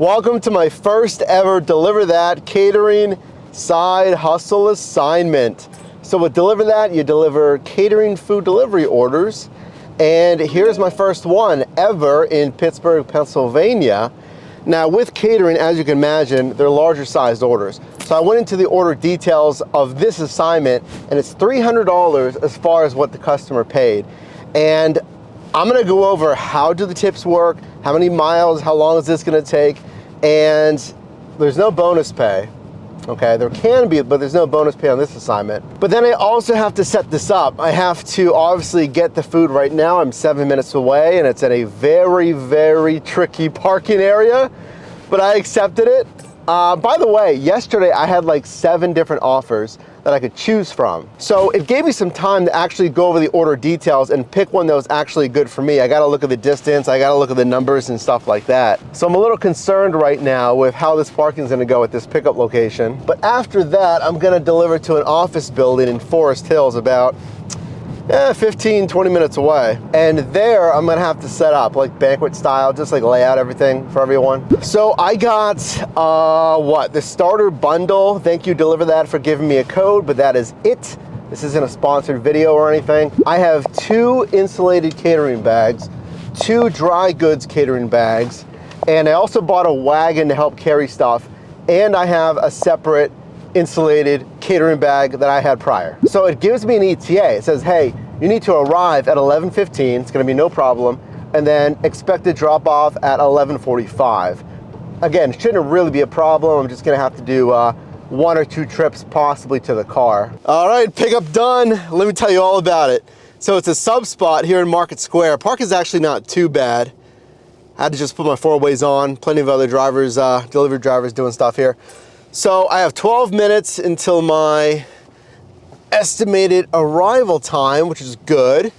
Welcome to my first ever DeliverThat catering side hustle assignment. So with DeliverThat, you deliver catering food delivery orders. And here's my first one ever in Pittsburgh, Pennsylvania. Now with catering, as you can imagine, they're larger sized orders. So I went into the order details of this assignment and it's $300 as far as what the customer paid. And I'm gonna go over how do the tips work, how many miles, how long is this gonna take, and there's no bonus pay. Okay, there can be, but there's no bonus pay on this assignment. But then I also have to set this up. I have to obviously get the food right now. I'm 7 minutes away and it's at a very, very tricky parking area, but I accepted it. By the way, yesterday I had like 7 different offers that I could choose from. So it gave me some time to actually go over the order details and pick one that was actually good for me. I gotta look at the distance, I gotta look at the numbers and stuff like that. So I'm a little concerned right now with how this parking is gonna go at this pickup location. But after that, I'm gonna deliver to an office building in Forest Hills about 15, 20 minutes away. And there I'm gonna have to set up like banquet style, just like lay out everything for everyone. So I got, the starter bundle. Thank you DeliverThat for giving me a code, but that is it. This isn't a sponsored video or anything. I have 2 insulated catering bags, 2 dry goods catering bags, and I also bought a wagon to help carry stuff, and I have a separate insulated catering bag that I had prior. So it gives me an ETA. It says, hey, you need to arrive at 11:15. It's gonna be no problem. And then expected drop off at 11:45. Again, it shouldn't really be a problem. I'm just gonna have to do 1 or 2 trips possibly to the car. All right, pickup done. Let me tell you all about it. So it's a sub spot here in Market Square. Park is actually not too bad. I had to just put my 4-ways on. Plenty of other drivers, delivery drivers doing stuff here. So I have 12 minutes until my estimated arrival time, which is good,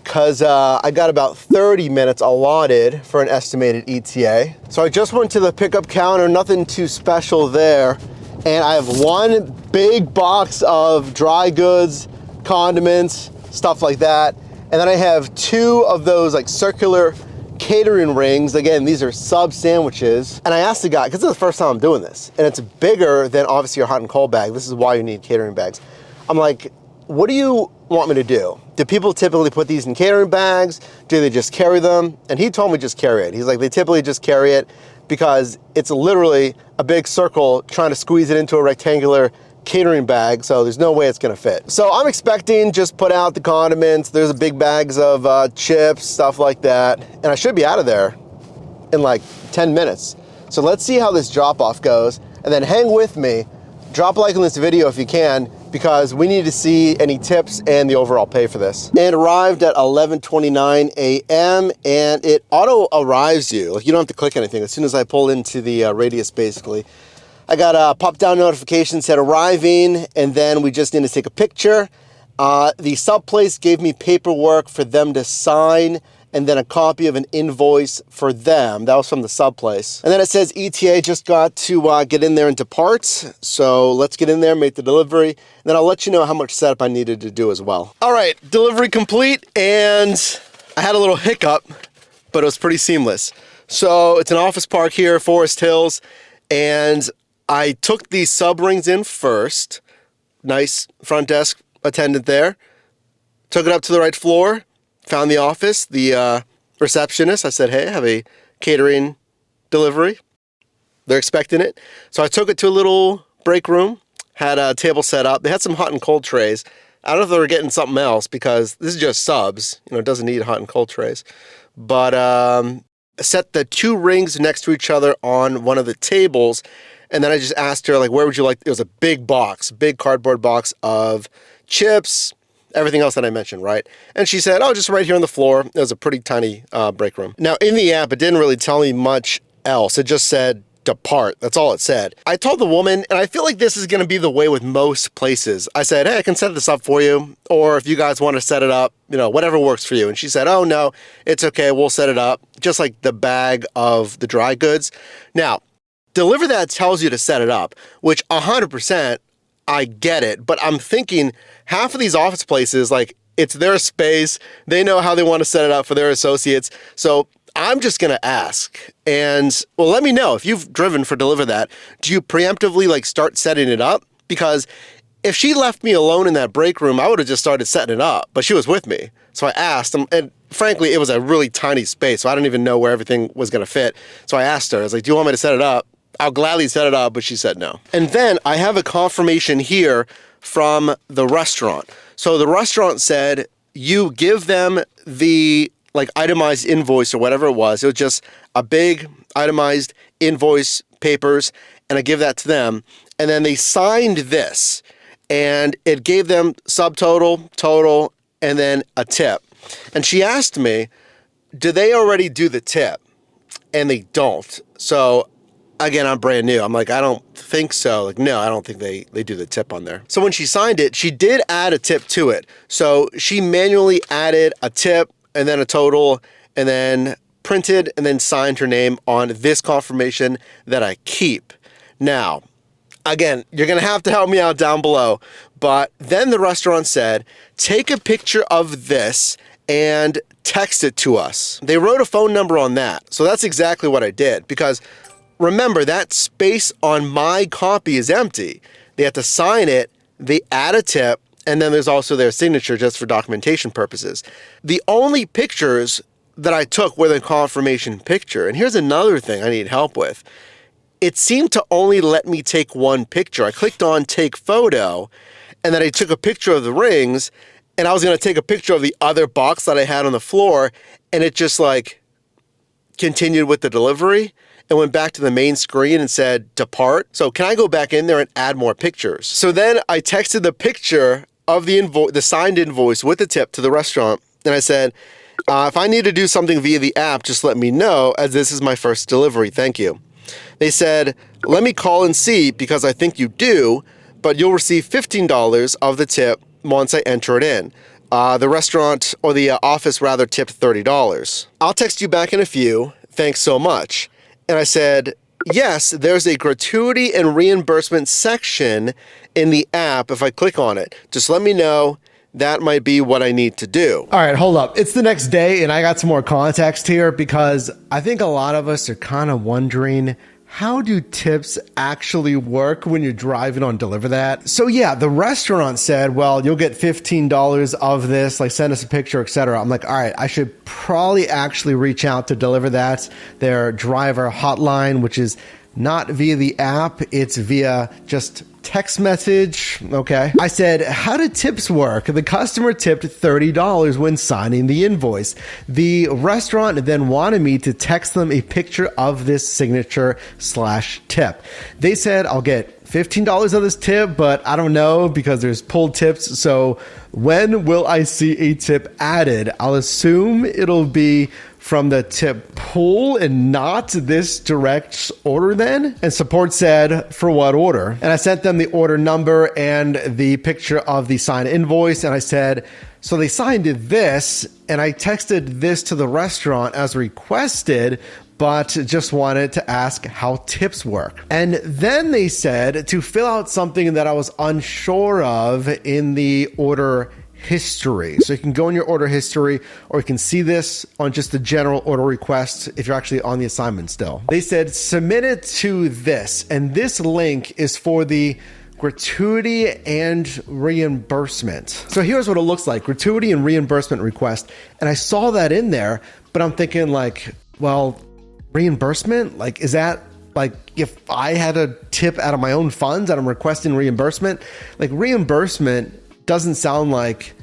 because I got about 30 minutes allotted for an estimated ETA. So I just went to the pickup counter, nothing too special there. And I have 1 big box of dry goods, condiments, stuff like that. And then I have 2 of those like circular catering rings. Again, these are sub sandwiches. And I asked the guy, because this is the first time I'm doing this, and it's bigger than obviously your hot and cold bag. This is why you need catering bags. I'm like, what do you want me to do? Do people typically put these in catering bags? Do they just carry them? And he told me just carry it. He's like, they typically just carry it because it's literally a big circle trying to squeeze it into a rectangular catering bag, so there's no way it's gonna fit. So I'm expecting just put out the condiments. There's a big bags of chips, stuff like that. And I should be out of there in like 10 minutes. So let's see how this drop off goes, and then hang with me. Drop a like on this video if you can, because we need to see any tips and the overall pay for this. And arrived at 11:29 a.m. and it auto arrives you. Like you don't have to click anything. As soon as I pull into the radius, basically, I got a pop-down notification said arriving, and then we just need to take a picture. The sub place gave me paperwork for them to sign, and then a copy of an invoice for them. That was from the sub place. And then it says ETA just got to get in there and depart. So let's get in there, make the delivery, and then I'll let you know how much setup I needed to do as well. All right, delivery complete, and I had a little hiccup, but it was pretty seamless. So it's an office park here, Forest Hills, and I took these sub rings in first. Nice front desk attendant there. Took it up to the right floor, found the office, the receptionist. I said, hey, I have a catering delivery. They're expecting it. So I took it to a little break room, had a table set up. They had some hot and cold trays. I don't know if they were getting something else because this is just subs. You know, it doesn't need hot and cold trays. But set the 2 rings next to each other on one of the tables. And then I just asked her, like, where would you like? It was a big box, big cardboard box of chips, everything else that I mentioned, right? And she said, oh, just right here on the floor. It was a pretty tiny break room. Now, in the app, it didn't really tell me much else. It just said, depart. That's all it said. I told the woman, and I feel like this is going to be the way with most places. I said, hey, I can set this up for you. Or if you guys want to set it up, you know, whatever works for you. And she said, oh, no, it's okay. We'll set it up. Just like the bag of the dry goods. Now, DeliverThat tells you to set it up, which 100% I get it, but I'm thinking half of these office places, like, it's their space, they know how they want to set it up for their associates, so I'm just going to ask. And well, let me know if you've driven for DeliverThat. Do you preemptively like start setting it up? Because if she left me alone in that break room, I would have just started setting it up, but she was with me. So I asked, and frankly, it was a really tiny space, so I didn't even know where everything was going to fit. So I asked her, I was like, do you want me to set it up? I'll gladly set it up, but she said no. And then I have a confirmation here from the restaurant. So the restaurant said, you give them the like itemized invoice or whatever it was. It was just a big itemized invoice papers, and I give that to them. And then they signed this, and it gave them subtotal, total, and then a tip. And she asked me, do they already do the tip? And they don't. So again, I'm brand new. I'm like, I don't think so. Like, no, I don't think they do the tip on there. So when she signed it, she did add a tip to it. So she manually added a tip and then a total and then printed and then signed her name on this confirmation that I keep. Now, again, you're going to have to help me out down below. But then the restaurant said, take a picture of this and text it to us. They wrote a phone number on that. So that's exactly what I did, because remember, that space on my copy is empty. They have to sign it, they add a tip, and then there's also their signature just for documentation purposes. The only pictures that I took were the confirmation picture. And here's another thing I need help with. It seemed to only let me take one picture. I clicked on take photo, and then I took a picture of the rings, and I was gonna take a picture of the other box that I had on the floor, and it just like continued with the delivery and went back to the main screen and said depart. So can I go back in there and add more pictures? So then I texted the picture of the signed invoice with the tip to the restaurant, and I said, if I need to do something via the app, just let me know, as this is my first delivery, thank you. They said, let me call and see, because I think you do, but you'll receive $15 of the tip once I enter it in. The restaurant, or the office rather, tipped $30. I'll text you back in a few, thanks so much. And I said, yes, there's a gratuity and reimbursement section in the app if I click on it. Just let me know. That might be what I need to do. All right, hold up. It's the next day, and I got some more context here, because I think a lot of us are kind of wondering, how do tips actually work when you're driving on DeliverThat? So yeah, the restaurant said, well, you'll get $15 of this, like send us a picture, etc. I'm like, all right, I should probably actually reach out to DeliverThat, their driver hotline, which is not via the app, it's via just text message. Okay. I said, how do tips work? The customer tipped $30 when signing the invoice. The restaurant then wanted me to text them a picture of this signature/tip. They said, I'll get $15 of this tip, but I don't know, because there's pulled tips. So when will I see a tip added? I'll assume it'll be from the tip pool and not this direct order then. And support said, for what order? And I sent them the order number and the picture of the signed invoice. And I said, so they signed this, and I texted this to the restaurant as requested, but just wanted to ask how tips work. And then they said to fill out something that I was unsure of in the order history. So you can go in your order history, or you can see this on just the general order request if you're actually on the assignment still. They said submit it to this, and this link is for the gratuity and reimbursement. So here's what it looks like: gratuity and reimbursement request. And I saw that in there, but I'm thinking like, well, reimbursement? Like, is that like if I had a tip out of my own funds and I'm requesting reimbursement? Like, reimbursement doesn't sound like,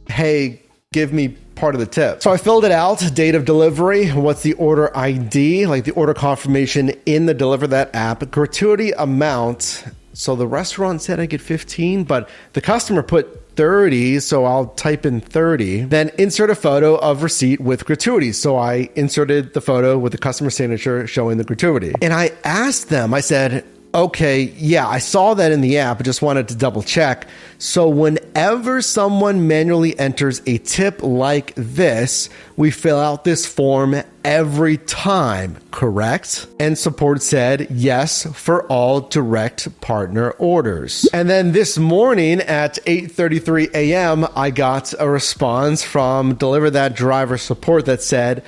hey, give me part of the tip. So I filled it out, date of delivery, what's the order ID, like the order confirmation in the DeliverThat app, gratuity amount. So the restaurant said I get 15, but the customer put 30, so I'll type in 30. Then insert a photo of receipt with gratuity. So I inserted the photo with the customer signature showing the gratuity. And I asked them, I said, okay, yeah, I saw that in the app. I just wanted to double check. So whenever someone manually enters a tip like this, we fill out this form every time, correct? And support said, yes, for all direct partner orders. And then this morning at 8:33 a.m., I got a response from DeliverThat driver support that said,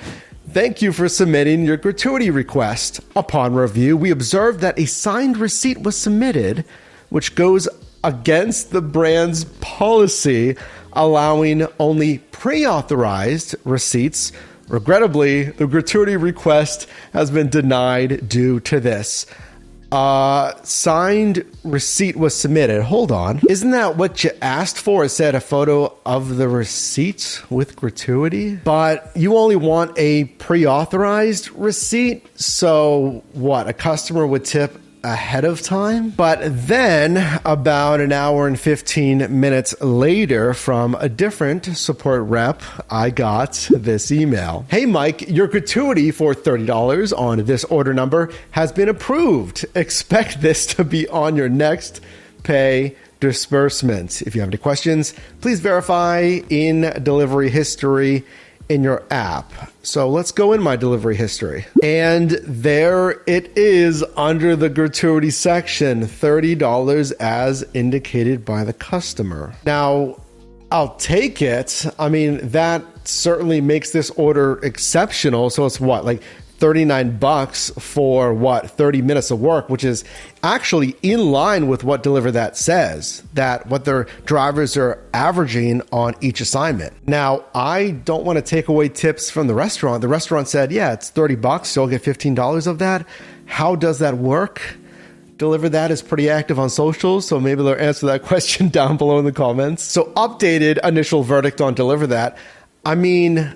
thank you for submitting your gratuity request. Upon review, we observed that a signed receipt was submitted, which goes against the brand's policy, allowing only pre-authorized receipts. Regrettably, the gratuity request has been denied due to this. Signed receipt was submitted. Hold on. Isn't that what you asked for? It said a photo of the receipt with gratuity, but you only want a pre-authorized receipt. So what? A customer would tip ahead of time? But then about an hour and 15 minutes later, from a different support rep, I got this email. Hey Mike, your gratuity for $30 on this order number has been approved. Expect this to be on your next pay disbursement. If you have any questions, please verify in delivery history in your app. So let's go in my delivery history. And there it is under the gratuity section, $30 as indicated by the customer. Now, I'll take it. I mean, that certainly makes this order exceptional. So it's what, like $39 for what, 30 minutes of work, which is actually in line with what DeliverThat says, that what their drivers are averaging on each assignment. Now, I don't want to take away tips from the restaurant. The restaurant said, yeah, it's $30, so I'll get $15 of that. How does that work? DeliverThat is pretty active on socials, so maybe they'll answer that question down below in the comments. So updated initial verdict on DeliverThat. I mean,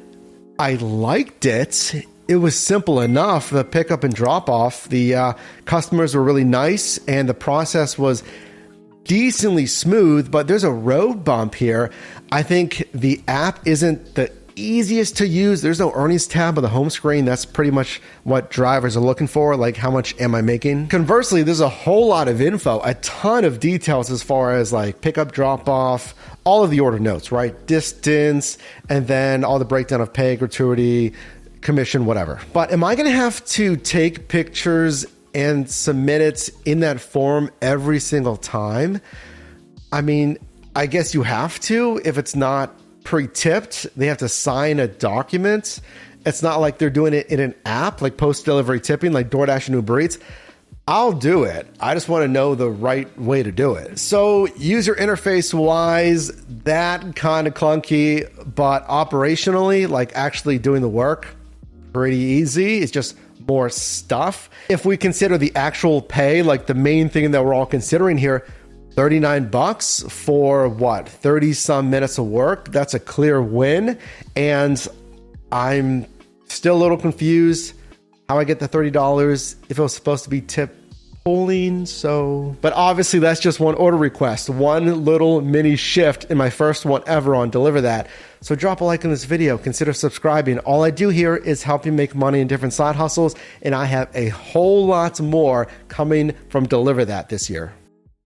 I liked it. It was simple enough. The pickup and drop off, the customers were really nice and the process was decently smooth, but there's a road bump here. I think the app isn't the easiest to use. There's no earnings tab on the home screen. That's pretty much what drivers are looking for, like how much am I making? Conversely, there's a whole lot of info, a ton of details as far as like pickup, drop off, all of the order notes, right? Distance, and then all the breakdown of pay, gratuity, commission, whatever. But am I going to have to take pictures and submit it in that form every single time? I mean, I guess you have to. If it's not pre-tipped, they have to sign a document. It's not like they're doing it in an app like post-delivery tipping like DoorDash and Uber Eats. I'll do it. I just want to know the right way to do it. So user interface wise, that kind of clunky, but operationally, like actually doing the work, pretty easy. It's just more stuff. If we consider the actual pay, like the main thing that we're all considering here, $39 for what, 30 some minutes of work. That's a clear win. And I'm still a little confused how I get the $30 if it was supposed to be tip pooling. So, but obviously that's just one order request, one little mini shift in my first one ever on DeliverThat. So drop a like on this video, consider subscribing. All I do here is help you make money in different side hustles, and I have a whole lot more coming from DeliverThat this year.